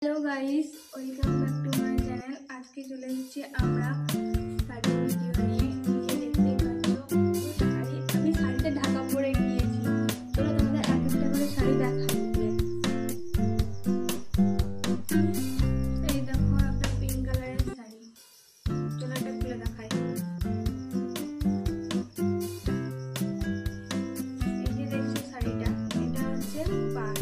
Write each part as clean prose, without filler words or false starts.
Hello guys, welcome back to my channel. आज के चले এসেছি আমরা শাড়ি ভিডিও নিয়ে। নিচে দেখতেই পাচ্ছো শাড়ি, আমি শাড়িতে ঢাকা পরে নিয়েছি। চলো তোমাদের এক একটা করে শাড়ি দেখাই। এই দেখো একটা পিঙ্ক কালারের শাড়ি, চলো এটা খুলে দেখাই। এই যে দেখছো শাড়িটা, এটা হচ্ছে পাড়।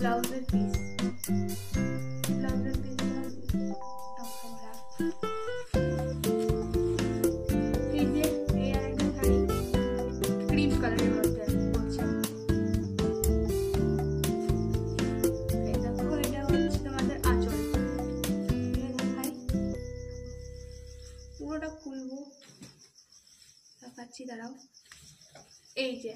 ब्लाउजर पीस, ब्लाउजर पीस क्रीम कलर পুরোটা খুলবো দেখাচ্ছি, দাঁড়াও। এই যে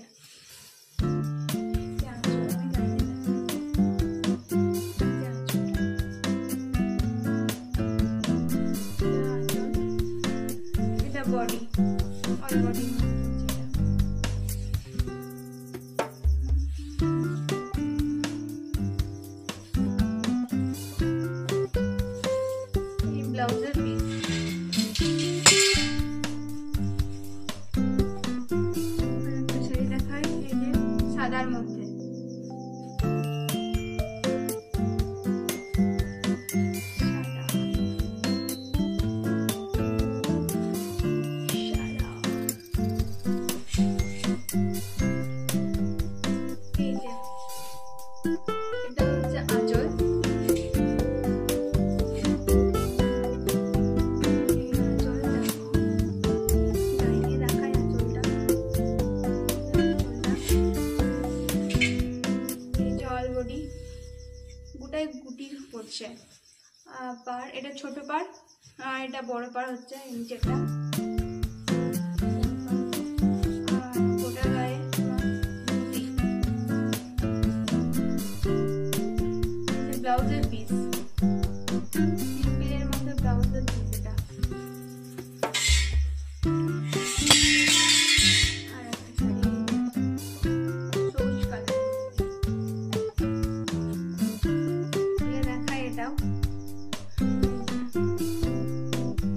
बॉडी और बॉडी ये ब्लाउजर पीस, শাড়ি দেখাই। এই যে সাদার মধ্যে গোটাই গুটি পড়ছে। পাড় এটা ছোট পাড় আর এটা বড় পাড় হচ্ছে নিচেটা। গোটা গায়ে গুটি, ব্লাউজের পিস, সিম্পলের মধ্যে ব্লাউজের পিস এটা।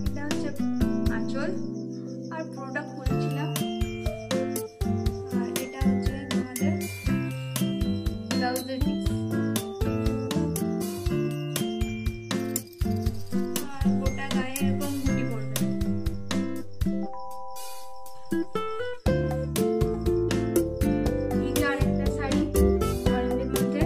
এটা হচ্ছে আঁচল আর পুরোটা খুলছিলাম। আর এটা হচ্ছে তোমাদের ব্লাউজের পিস। আর গোটা গায়ে এরকম গুটি পড়বে। এই যে আরেকটা শাড়ি অরেঞ্জের মধ্যে,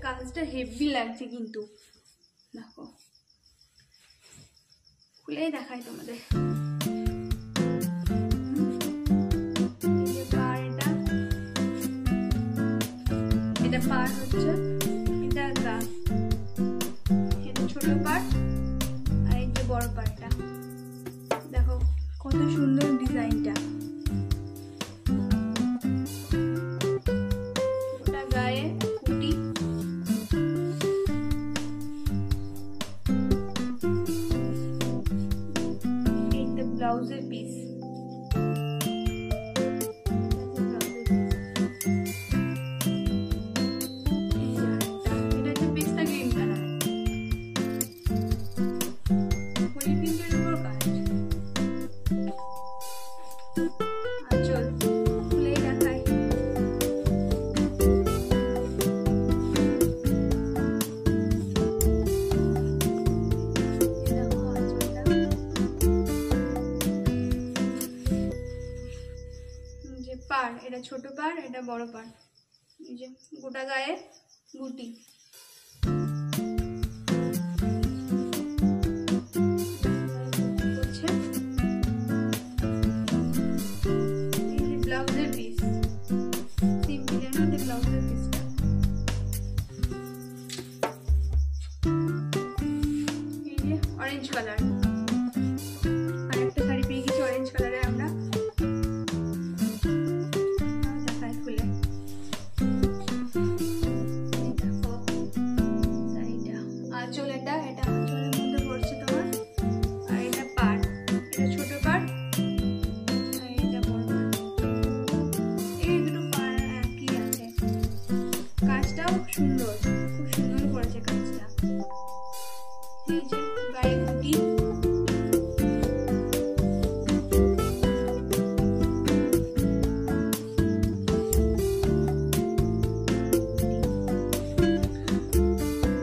কাজটা হেভি লাগছে কিন্তু। দেখো খুলেই দেখাই তোমাদের। এটা পাড় হচ্ছে, এটা গা, এটা ছোট পাড় আর এই যে বড় পাড়টা। দেখো কত সুন্দর ডিজাইনটা। ওটা গায়ে কুটি, ব্লাউজের পিস, এটা হচ্ছে পিস্তা গ্রিন কালার, হোলি পিঙ্কের উপর কাজ। আঁচল খুলেই দেখাই। পাড় এটা ছোট পাড়, এটা বড় পাড়। এই যে গোটা গায়ে গুটি। Orange colour. আর একটা শাড়ি পেয়ে গেছি অরেঞ্জ কালারে আমরা, দেখাই খুলে। দেখো শাড়িটা আঁচল, এটা আঁচলের মধ্যে পড়ছে তোমার। আর এটা পাড়, এটা ছোট পাড় আর এটা বড় পাড়। এই দুটো পাড় একই আছে। কাজটাও সুন্দর, খুব সুন্দর করেছে কাজটা। এই যে গায়ে গুটি,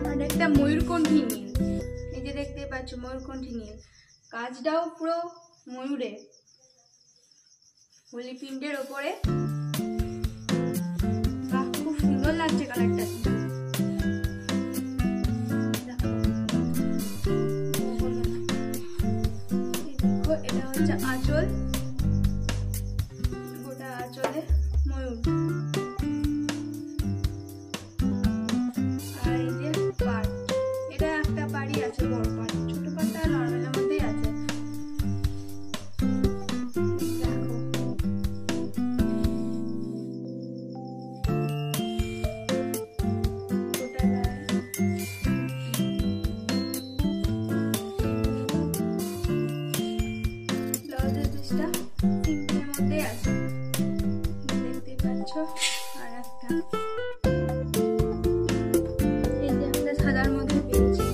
আর একটা ময়ূরকণ্ঠী নীল। এই যে দেখতে পাচ্ছ ময়ূরকণ্ঠী নীল, কাজটাও পুরো ময়ূরে, হোলি প্রিন্টের ওপরে। বাহ, খুব সুন্দর লাগছে কালারটা। এটা হচ্ছে আঁচল, গোটা আঁচলে ময়ূর। আর এই যে পাড়, এটা একটা পাড়ই আছে, বড় পাড়, ছোট পাড়টা নর্মালের মধ্যেই আছে। দেখো গোটা গায়ে। ব্লাউজের পিসটা সিম্পলের মধ্যেই আছে, দেখতে পাচ্ছ। আর একটা এই যে একটা সাদার মধ্যে পেয়েছি,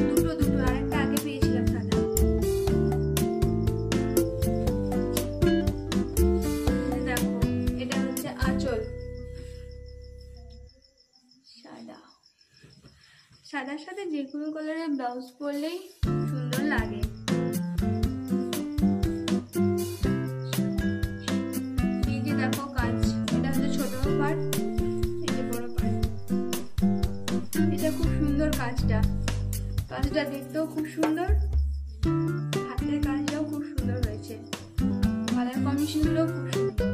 দুটো আর একটা আগে পেয়েছিলাম সাদা। দেখো এটা হচ্ছে আঁচল, সাদার সাথে যে কোনো কালারের ব্লাউজ পরলেই সুন্দর লাগে। এই যে দেখো কাজ, এটা হচ্ছে ছোট পাড়, এই যে বড় পাড়। এটা খুব সুন্দর কাজটা দেখতেও খুব সুন্দর, হাতের কাজটাও খুব সুন্দর হয়েছে, কালার কম্বিনেশন গুলো খুব সুন্দর।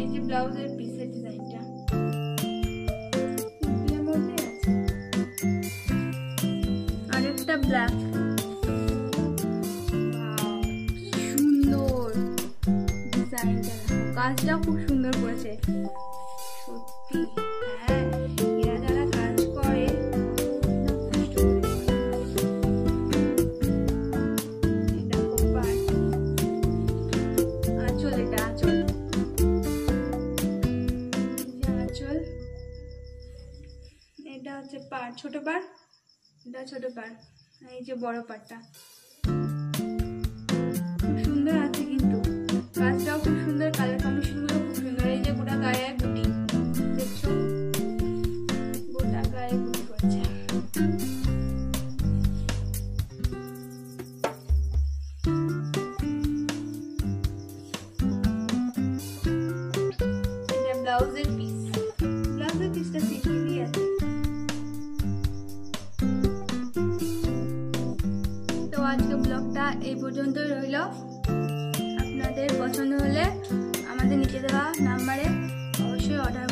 এই যে ব্লাউজের পিসের ডিজাইনটা সিম্পলের মধ্যে আছে। আর একটা ব্ল্যাক, সুন্দর ডিজাইনটা, কাজটা খুব সুন্দর করেছে সত্যি। হ্যাঁ, এরা যারা কাজ করে কষ্ট করে করে। এটা কোপার আঁচল, এটা আঁচল, আঁচল। এটা হচ্ছে পাড়, ছোট পাড়, এটা ছোট পাড়। এই যে বড় পাড়টা খুব সুন্দর আছে, কিন্তু কাজটাও খুব সুন্দর, কালার কম্বিনেশন গুলো খুব সুন্দর। এই যে গোটা গায়ে গুটি দেখছো, গোটা গায়ে গুটি করছে। এটা ব্লাউজের পিস, ব্লাউজের পিসটা সিম্পলই আছে। তো আজকে ব্লগটা এই পর্যন্তই রইল। আপনাদের পছন্দ হলে আমাদের নিচে দেওয়া নাম্বারে অবশ্যই অর্ডার